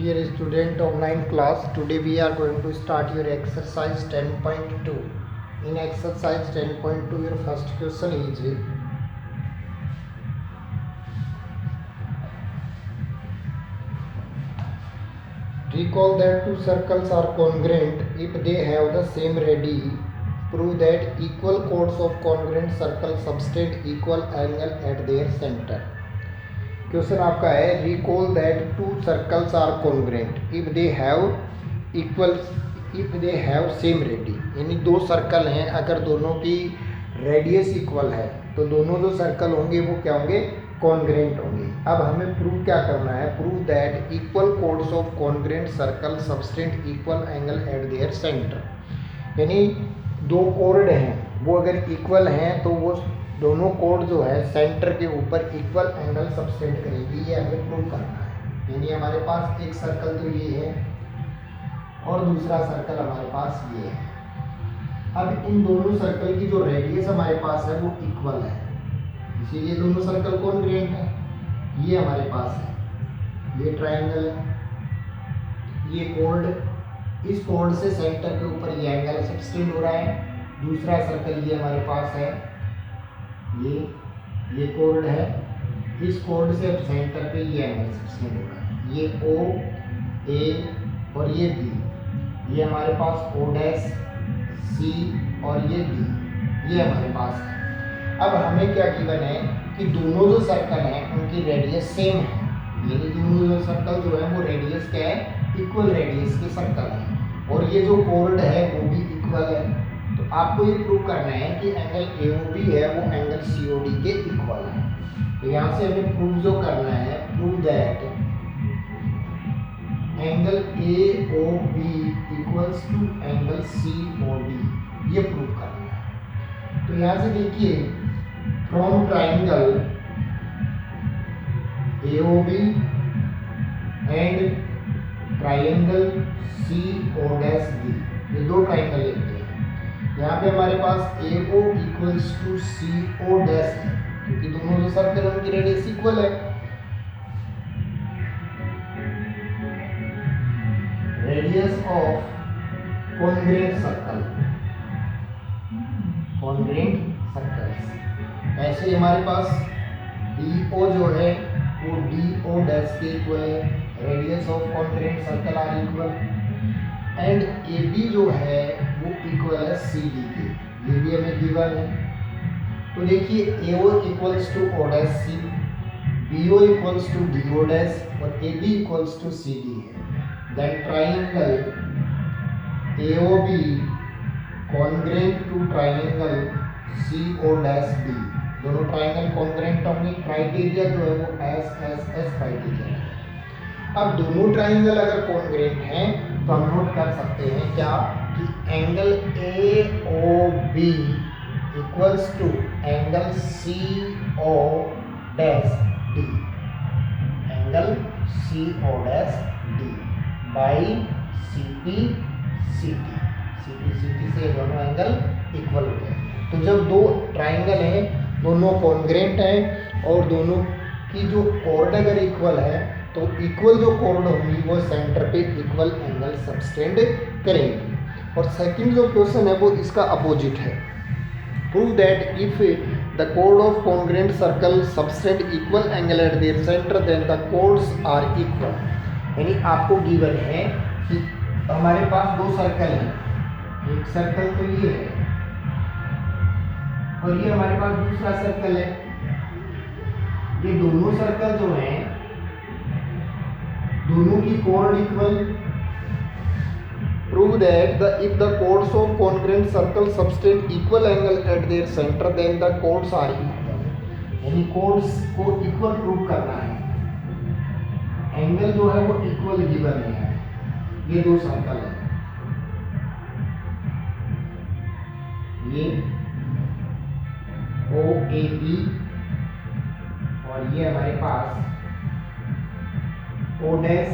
Dear student of 9th class, today we are going to start your exercise 10.2. In exercise 10.2, your first question is, recall that two circles are congruent if they have the same radii. Prove that equal chords of congruent circles subtend equal angle at their center. Question आपका है recall that two circles are congruent if they have same radii, यानी दो circle हैं, अगर दोनों की radius equal है तो दोनों जो सर्कल होंगे वो क्या होंगे, कॉन्ग्रुएंट होंगे। अब हमें प्रूव क्या करना है, prove that equal codes of congruent circle subtend equal angle at their centre, यानी दो कोड हैं वो अगर इक्वल हैं तो वो दोनों कोड जो है सेंटर के ऊपर इक्वल एंगल सबटेंड करेगी। ये हमें प्रूव करना है। यानी हमारे पास एक सर्कल तो ये है और दूसरा सर्कल हमारे पास ये है। अब इन दोनों सर्कल की जो रेडियस हमारे पास है वो इक्वल है, इसीलिए दोनों सर्कल कॉन्ग्रुएंट है। ये हमारे पास है, ये ट्रायंगल है, ये कोड, इस कोड से सेंटर के ऊपर ये एंगल सबटेंड हो रहा है। दूसरा सर्कल ये हमारे पास है, ये कोड है, इस कोड से अब सेंटर पे ये एंगल सबटेंड हो रहा है। ये ओ, ए और ये बी, ये हमारे पास ओ डैश, सी और ये बी, ये हमारे पास है। अब हमें क्या गिवन है कि दोनों जो सर्कल हैं उनकी रेडियस सेम है, यानी दोनों जो सर्कल जो है वो रेडियस क्या है, इक्वल रेडियस के सर्कल है, और ये जो कोड है वो भी इक्वल है। तो आपको ये प्रूव करना है कि एंगल AOB है वो एंगल COD के इक्वल है। तो यहाँ से हमें प्रूव जो करना है, prove that angle AOB equals to angle COD, ये प्रूव करना है। तो यहाँ से देखिए, from triangle AOB and triangle CO'D, ये दो ट्राइंगल लेते हैं। यहाँ पे हमारे पास AO equals to CO dash है, क्योंकि दोनों जो सर्कल उनकी रेडियस इक्वल है। Radius of congruent circle, congruent circles, ऐसे हमारे पास DO जो है वो DO डैश के इक्वल है। Radius of congruent circle are equal, and AB जो है वो इक्वल है CD के, ये भी हमें गिवन है। तो देखिए AO equals to O dash C, BO equals to DO dash और AB इक्वल्स टू CD है। Then triangle AOB congruent to triangle CO dash D, दोनों ट्राइंगल कॉन्ग्रुएंट होंगे। क्राइटेरिया जो है वो SSS क्राइटेरिया है। अब दोनों ट्राइंगल अगर कॉन्ग्रुएंट हैं तो हम नोट कर सकते हैं क्या, कि angle AOB equals to angle CO dash D, angle CO dash D by CP CT से दोनों एंगल इक्वल हो गए। तो जब दो ट्राइंगल हैं, दोनों कॉन्ग्रुएंट हैं और दोनों की जो कोड अगर इक्वल है तो इक्वल जो कोड होंगी वो सेंटर पे इक्वल एंगल सबटेंड करेंगी। और सेकंड जो क्वेश्चन है वो इसका अपोजिट है, प्रूव दैट इफ द कोड of congruent circle subtend equal angle at their centre then the chords are equal. यानी आपको गिवन है कि हमारे पास दो सर्कल हैं, एक सर्कल तो ये है और ये हमारे पास दूसरा सर्कल है। ये दोनों सर्कल जो हैं दोनों की कोड equal. Prove that if the chords of congruent circle subtend equal angle at their centre then the chords are equal, यानी कोड्स को इक्वल प्रूव करना है। एंगल जो है वो इक्वल गिवन है, ये दो सर्कल है, ये OAB और ये हमारे पास O डैश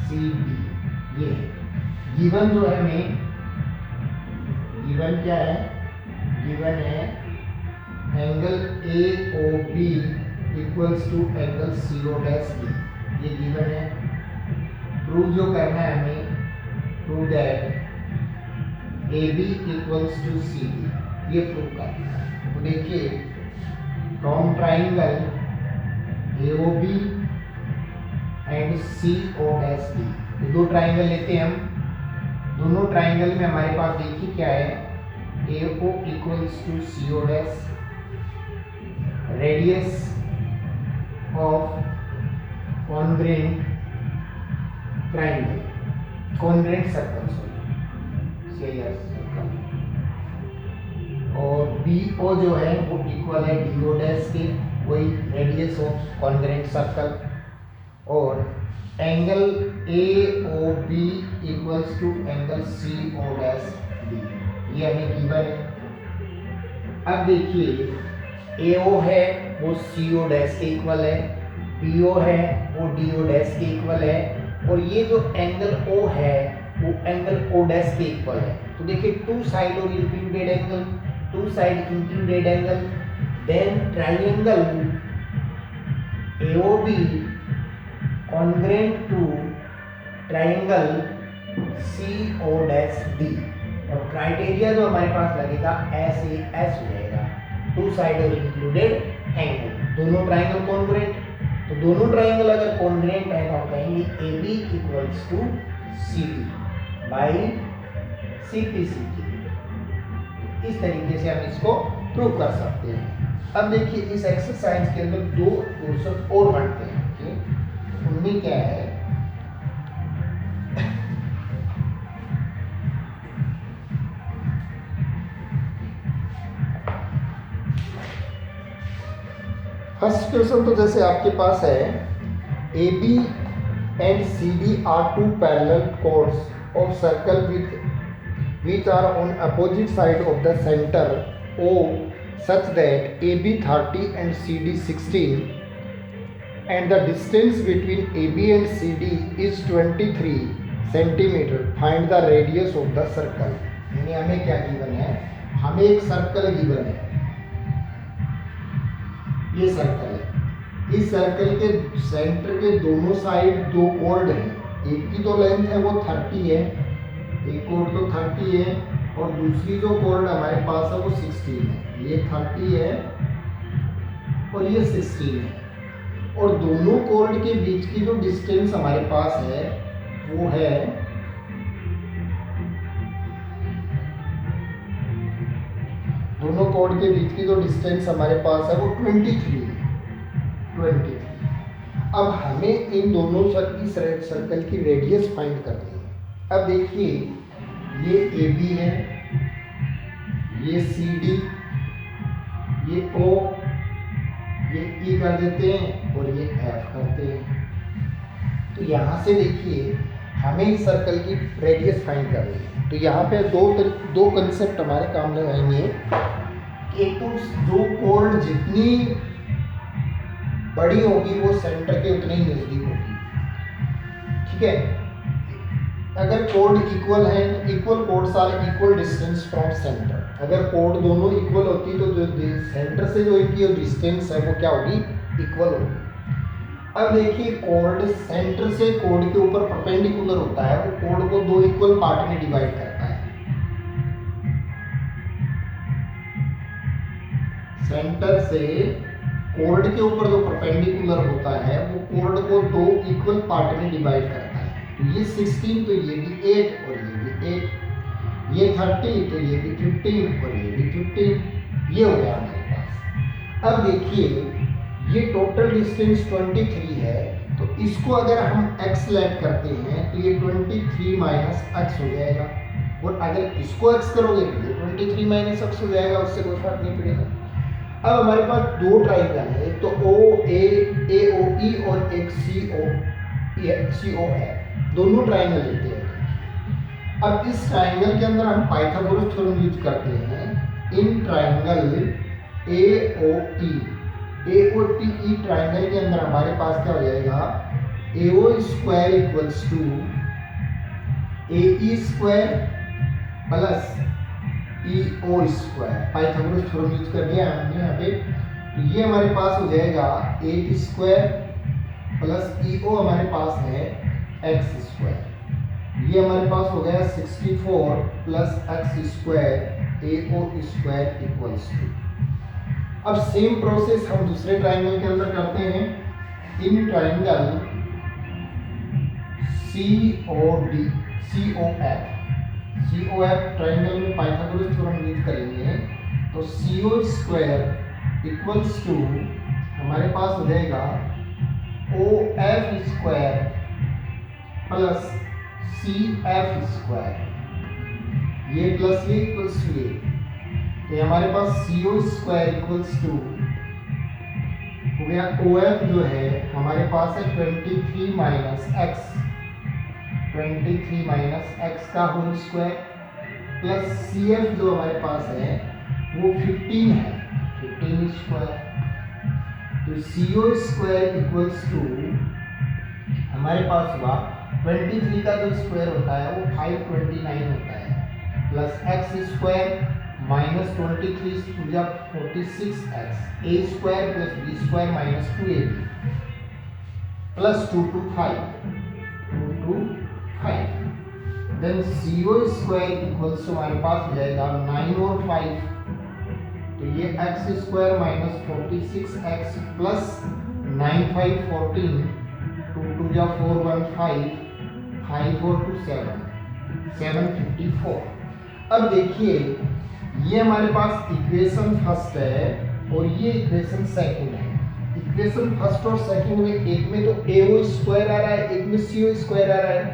CB, ये गिवन जो है हमें, गिवन क्या है, गिवन है angle AOB equals to angle CO dash D, ये गिवन है। प्रूव जो करना है हमें, prove that AB equals to CD, ये प्रूव करना है। तो देखिए from triangle AOB and COSD, दो ट्राइंगल लेते हैं हम। दोनों ट्राइंगल में हमारे पास देखिए क्या है, AO equals to CO dash, radius of congruent triangle, congruent circle circle, और BO जो है वो इक्वल है DO डैश के, वही रेडियस ऑफ कॉन्ग्रेंट सर्कल, और angle AOB equals to angle CO dash D, ये हमें गिवन है। अब देखिए AO है वो CO डैश के इक्वल है, BO है वो DO डैश के इक्वल है, और ये जो एंगल O है वो एंगल O डैश के इक्वल है। तो देखिए टू साइड और included angle, two side included angle, then triangle AOB congruent to triangle CO dash D, और क्राइटेरिया जो हमारे पास लगेगा SAS हो जाएगा, टू साइड और इंक्लूडेड एंगल, दोनों ट्राइंगल कॉन्ग्रेंट। तो दोनों ट्राइंगल अगर कॉन्ग्रेंट है तो हम कहेंगे AB equals to CD by CPCQ। इस तरीके से हम इसको प्रूव कर सकते हैं। अब देखिए इस एक्सरसाइज के अंदर दो क्वेश्चन और बनते हैं, ओके। उनमें क्या है, फर्स्ट क्वेश्चन तो जैसे आपके पास है AB and CD are two parallel chords of circle which are on opposite side of the center O such that AB 30 and CD 16 and the distance between AB and CD is 23 centimeter. Find the radius of the circle. यानी हमें क्या given है, हमें एक circle given है, ये circle है। इस सर्कल के सेंटर के दोनों साइड दो कॉर्ड हैं, एक की तो लेंथ है वो 30 है, एक कॉर्ड तो 30 है, और दूसरी जो कॉर्ड हमारे पास है वो 16 है। ये 30 है और ये 16 है, और दोनों कॉर्ड के बीच की जो डिस्टेंस हमारे पास है वो है दोनों कॉर्ड के बीच की जो डिस्टेंस हमारे पास है वो 23 है। अब हमें इन दोनों सर्कल की रेडियस फाइंड करनी है। अब देखिए ये AB है, ये CD, ये O, ये E कर देते हैं और ये F करते हैं। तो यहाँ से देखिए हमें इस सर्कल की रेडियस फाइंड करनी है। तो यहाँ पे दो कंसेप्ट हमारे काम लगाएंगे। एक तो जो कॉर्ड जितनी बड़ी होगी वो सेंटर के उतने ही नजदीक होगी, ठीक है। अगर कॉर्ड इक्वल है, equal chords are equal distance from centre. अगर कॉर्ड दोनों इक्वल होती तो जो सेंटर से जो इनकी डिस्टेंस है वो क्या होगी, इक्वल होगी। अब देखिए कॉर्ड सेंटर से कॉर्ड के ऊपर परपेंडिकुलर होता है, वो कॉर्ड को दो इक्वल पार्ट में डिवाइड करता है। सेंटर से कॉर्ड के ऊपर जो परपेंडिकुलर होता है वो कॉर्ड को दो इक्वल पार्ट में डिवाइड करता है। तो ये 16 तो ये भी 8 और ये भी 8, ये 30 तो ये भी 15 और ये भी 15, ये हो गया हमारे पास। अब देखिए ये टोटल डिस्टेंस 23 है, तो इसको अगर हम x लेट करते हैं तो ये 23 माइनस x हो जाएगा, और अगर इसको x करोगे तो ये 23 माइनस x हो जाएगा, उससे कोई फर्क नहीं पड़ेगा। अब हमारे पास दो ट्राइंगल है, एक तो AOE और एक CO है, दोनों ट्राइंगल लेते हैं। अब इस ट्राइंगल के अंदर हम पाइथागोरस थ्योरम यूज करते हैं। इन ट्राइंगल AOTE ट्राइंगल के अंदर हमारे पास क्या हो जाएगा, AO square equals to AE square plus EO square. Pythagoras theorem use कर दिया हमने यहाँ पे। तो ये हमारे पास हो जाएगा 8 स्क्वायर प्लस EO हमारे पास है एक्स स्क्वायर। ये हमारे पास हो गया 64 plus x square AO square equals to. अब सेम प्रोसेस हम दूसरे ट्राइंगल के अंदर करते हैं। इन ट्राइंगल COF ट्राइंगल में पाइथागोरस थ्योरम यूज करेंगे तो CO स्क्वायर इक्वल्स टू हमारे पास हो जाएगा OF square plus CF square. ये प्लस ये इक्वल्स टू ये, तो हमारे पास CO स्क्वायर इक्वल्स टू हो गया OF जो है हमारे पास है 23 माइनस एक्स का होल स्क्वायर प्लस CF जो हमारे पास है वो 15 है, 15 स्क्वायर। तो CO स्क्वायर इक्वल्स टू हमारे पास हुआ 23 का जो स्क्वायर होता है वो 529 होता है प्लस एक्स स्क्वायर माइनस 23 या 46x a square plus b square minus 2ab plus 2 to 5 then CO square equals to हमारे पास हो जाएगा 9 और 5, तो ये x square minus 46x plus 9 5 14 2 2 या 4 1 5 5 4 2 7 754। अब देखिए ये हमारे पास इक्वेशन फर्स्ट है और ये इक्वेशन सेकंड है। इक्वेशन फर्स्ट और सेकंड में एक में तो AO स्क्वायर आ रहा है, एक में CO स्क्वायर आ रहा है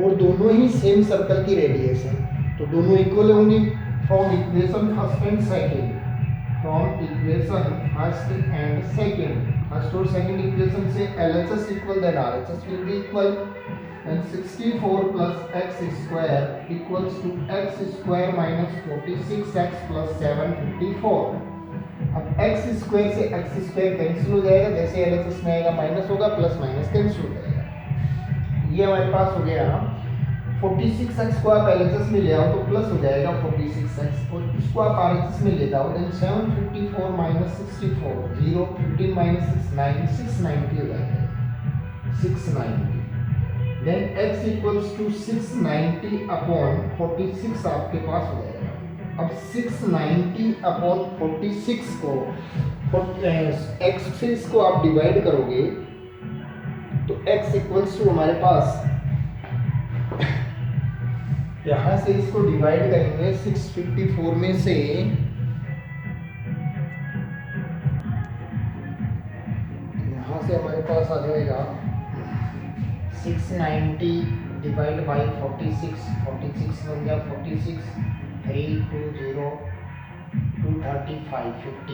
और दोनों ही सेम सर्कल की रेडियस है, तो दोनों इक्वल होंगी। From equation first and second, from equation first and second, first और सेकंड इक्वेशन से LHS equal then RHS will be equal and 64 plus x square equals to x square minus 46x plus 754। अब x square से x square cancel हो जाएगा, जैसे LHS में आएगा minus होगा, प्लस माइनस कैंसिल हो जाएगा। ये हमारे पास हो गया 46x को आप LHS में ले आओ तो प्लस हो जाएगा 46x और इसको आप RHS में ले जाओ देन 754 माइनस 64 0 15 माइनस 6 690 हो जाएगा 690। then x equals to 690 upon 46 आपके पास हो जाएगा। अब 690 upon 46 को x से इसको आप डिवाइड करोगे तो x equals to हमारे पास यहाँ से इसको डिवाइड करेंगे 654 में से यहाँ से हमारे पास आ जाएगा 690 डिवाइड बाई 46 बन गया 46 320 235 15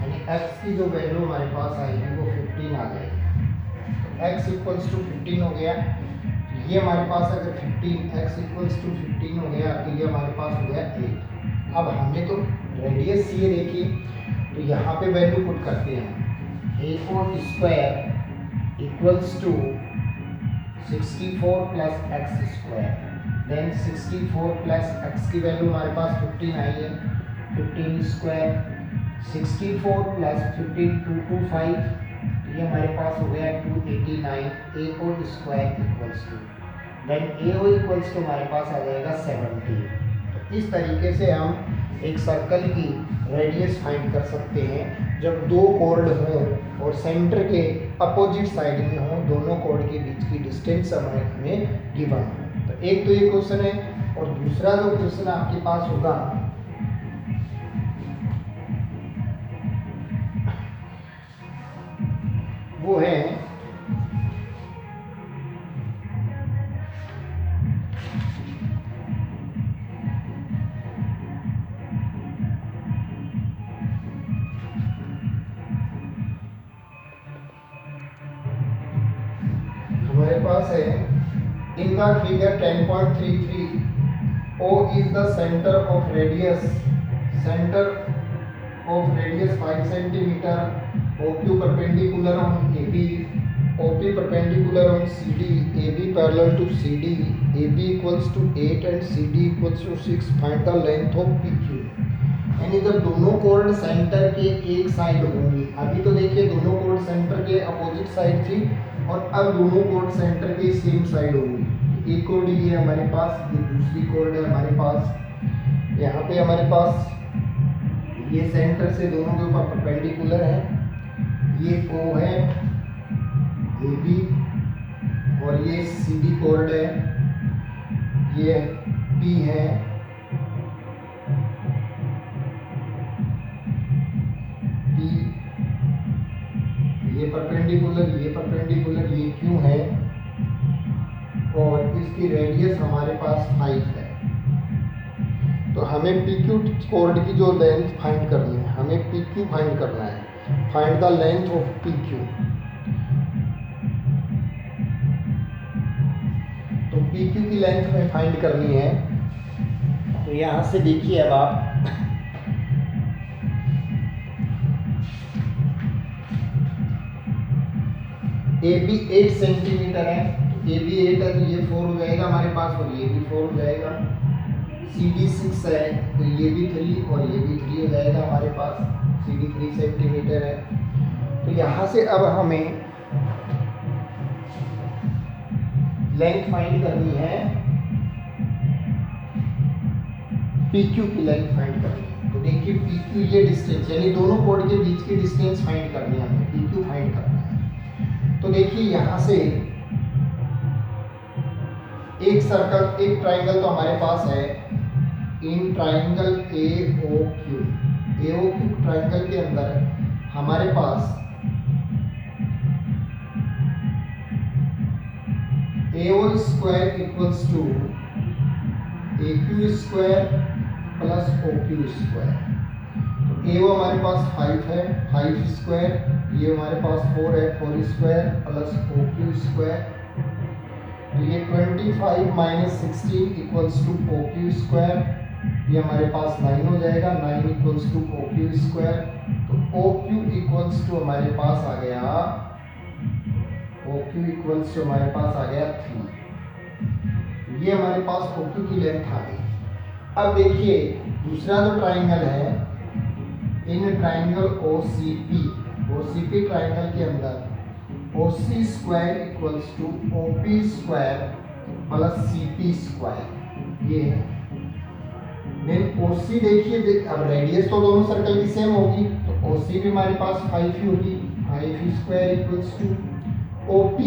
यानी x की जो वैल्यू हमारे पास आएगी वो 15 आ जाएगी। तो x इक्वल्स टू 15 हो गया। ये हमारे पास अगर 15 x इक्वल्स टू 15 हो गया तो ये हमारे पास हो गया 8। अब हमने तो रेडियस ये देखी तो यहाँ पे वैल्यू पुट करते हैं AO square equals to 64 plus x square then 64 plus x की वैल्यू हमारे पास 15 आई है 15 स्क्वायर 64 प्लस 15 225 ये हमारे पास हो गया 289 AO square equals to then AO equals to हमारे पास आ जाएगा 70। तो इस तरीके से हम एक सर्कल की रेडियस फाइंड कर सकते हैं जब दो कॉर्ड हों और सेंटर के अपोजिट साइड में हों, दोनों कॉर्ड के बीच की डिस्टेंस हमें गिवन हो। तो एक तो ये क्वेश्चन है और दूसरा जो क्वेश्चन आपके पास होगा वो है हमारे पास है in the figure 10.33 O is the center of radius 5 centimeter OQ perpendicular on AB OP perpendicular on CD AB parallel to CD AB equals to 8 and CD equals to 6 find the length of PQ। यानी जब दोनों code centre के एक side होंगी, अभी तो देखिए दोनों कोड सेंटर के अपोजिट साइड थी और अब दोनों कोड सेंटर के सेम साइड होंगी। एक कोड ये हमारे पास, ये दूसरी कोड है हमारे पास। यहाँ पे हमारे पास ये सेंटर से दोनों के ऊपर परपेंडिकुलर है। ये ओ है ए बी और ये सी डी कोड है, ये पी है, पी, ये परपेंडिकुलर, ये क्यू है और इसकी रेडियस हमारे पास 5 है। तो हमें पी क्यू कोड की जो लेंथ फाइंड करनी है, हमें पी क्यू फाइंड करना है। Find the length of P Q. तो पी क्यू की लेंथ हमें फाइंड करनी है। तो यहां से देखिए अब आप ए बी 8 सेंटीमीटर है, ए बी 8 है तो ये 4 हो जाएगा हमारे पास और ये भी 4 हो जाएगा। सी डी 6 है तो ये भी 3 और ये भी 3 हो जाएगा हमारे पास। सी डी 3 सेंटीमीटर है। तो यहाँ से अब हमें लेंथ फाइंड करनी है, पी क्यू की लेंथ फाइंड करनी है। तो देखिए पी क्यू ये डिस्टेंस, यानी दोनों कोड के बीच की डिस्टेंस फाइंड करनी है हमें, पी क्यू फाइंड करना है। तो देखिए यहाँ से एक सर्कल, एक ट्राइंगल तो हमारे पास है, in triangle A O Q triangle के अंदर हमारे पास A O square equals to A Q square plus O Q square. तो ए ओ हमारे पास 5 है, 5 स्क्वायर, ये हमारे पास 4 है, 4 square plus O Q square. तो ये 25 minus 16 equals to O Q square, ये हमारे पास 9 हो जाएगा, 9 equals to O Q square. तो ओ क्यू इक्वल्स टू हमारे पास आ गया, ओ क्यू इक्वल्स टू हमारे पास आ गया 3। ये हमारे पास ओ क्यू की लेंथ आ गई। अब देखिए दूसरा जो ट्राइंगल है, in triangle O C P triangle के अंदर O C square equals to O P square plus C P square, ये है। देन ओ सी देखिए, अब रेडियस तो दोनों सर्कल की सेम होगी, तो ओ सी भी हमारे पास 5 ही होगी, 5 square equals to O P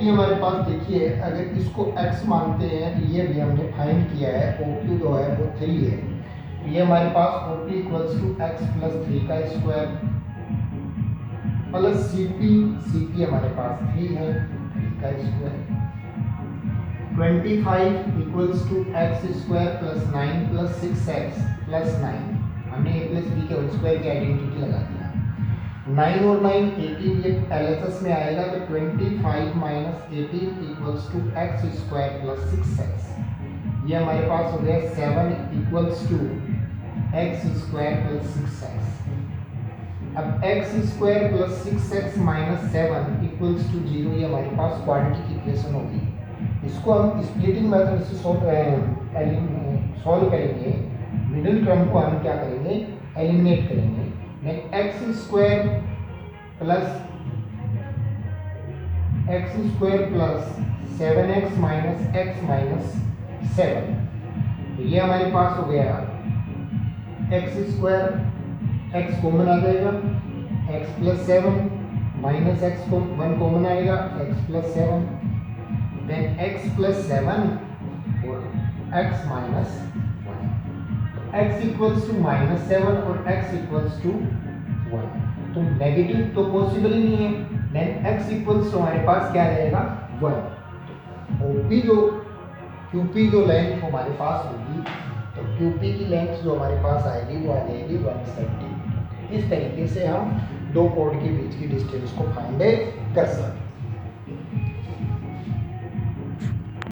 हमारे पास देखिए, अगर इसको x मानते हैं तो ये भी हमने फाइंड किया है, ओ क्यू जो है वो 3 है, तो ये हमारे पास O P equals to x plus 3 का स्क्वायर प्लस सी पी हमारे पास 3 है, 3 का square. 25 equals to x square plus 9 plus 6x plus 9, हमने a प्लस b के होल स्क्वायर की आइडेंटिटी लगा दिया। 9 और 9 18, ये LHS में आएगा तो 25 minus 18 equals to x square plus 6x, ये हमारे पास हो गया 7 equals to x square plus 6x। अब x square plus 6x minus 7 equals to 0, ये हमारे पास क्वाड्रेटिक इक्वेशन होगी। इसको हम स्प्लिटिंग मेथड से सॉल्व करेंगे। मिडिल टर्म को हम क्या करेंगे, एलिमिनेट करेंगे। X square plus 7x minus x minus 7, तो ये हमारे पास हो गया एक्स स्क्वायर, x कॉमन आ जाएगा, x प्लस 7 माइनस x को 1 कॉमन आएगा, x plus 7, then x plus 7 और x minus 1, x equals to minus 7 और x इक्वल्स टू 1, तो नेगेटिव तो पॉसिबल ही नहीं है। देन x इक्वल्स टू हमारे पास क्या रहेगा 1, तो OP जो QP जो लेंथ हमारे पास होगी, तो QP की लेंथ जो हमारे पास आएगी वो आ जाएगी 1 सेंटीमीटर। इस तरीके से हम दो कोड के बीच की डिस्टेंस को फाइंड कर सकते हैं।